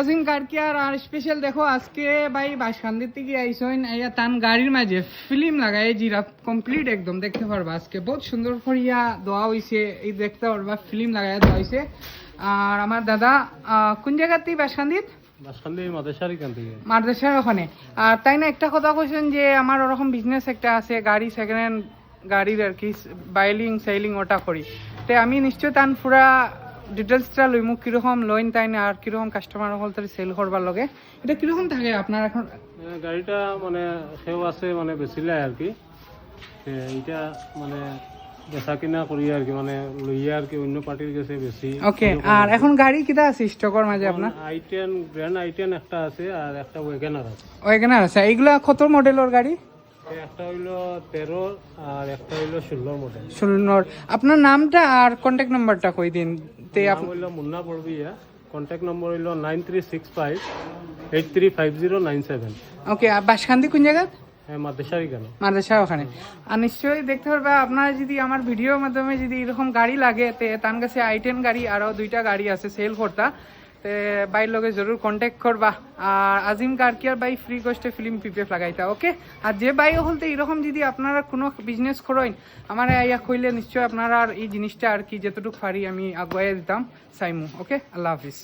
আজিম কারকিয়ার আর special দেখো আজকে ভাই বাসখান্দির থেকে আইসইন আইয়া তান গাড়ির মাঝে ফিল্ম লাগাই জিরা কমপ্লিট একদম দেখতে পারবা আজকে বহুত সুন্দর করিয়া দোয়া হইছে এই দেখতে পারবা ফিল্ম লাগাইয়া দোয়া হইছে। আর আমার দাদা কোন জায়গাতে বাসখান্দিত মাদ্রাসার ওখানে। আর তাই না একটা কথা কইছেন যে আমার ওরকম বিজনেস একটা আছে গাড়ি সেকেন্ড হ্যান্ড গাড়ির আর কি বাইলিং সেলিং ওটা করি। তো আমি নিশ্চয় তান পুরা ডিটেলসটা লইমু কিরকম লইন তাই না আর কিরকম কাস্টমার হল তার সেল করবার লগে এটা কিরকম থাকে আপনার এখন গাড়িটা মানে সেও আছে মানে বেচিলে আর কি এটা মানে বেচা কিনা করি আর কি মানে লইয়া আর কি অন্য পার্টির কাছে বেশি। ওকে আর এখন গাড়ি কিটা আছে স্টকের মাঝে আপনার? i10 গ্র্যান্ড i10 একটা আছে আর একটা ওয়েগনার আছে। ওয়েগনার আছে। এইগুলা কত মডেলের গাড়ি? একটা হইলো 13 আর একটা হইলো 16 মডেল। 16। আপনার নামটা আর কন্টাক্ট নাম্বারটা কই দিন। তে নাম হইলো মুন্না বড়বিয়া, কন্টাক্ট নম্বর হইলো 9365 835097। ওকে আর বাসখান্দি কোন জায়গা? হ্যাঁ মাদ্রাসারই কেন মাদ্রাসা ওখানে। আর নিশ্চয়ই দেখতে পারবে আপনারা যদি আমার ভিডিওর মাধ্যমে যদি এরকম গাড়ি লাগে তে তার কাছে i10 গাড়ি আরও 2টা গাড়ি আছে সেল করতা তে বাইর লগে জরুর কন্ট্যাক্ট করবা। আর আজিম কারকিয়ার বাই ফ্রি কস্টে ফিল্ম পিপিএফ লাগাইতা। ওকে আর যে বাই হলতে এরকম যদি আপনারা কোনো বিজনেস করেন আমার আইয়া কইলে নিশ্চয় আপনারা আর এই জিনিসটা আর কি যতটুকু পারি আমি আগুয়াই দিতাম চাইমু। ওকে আল্লাহ হাফিজ।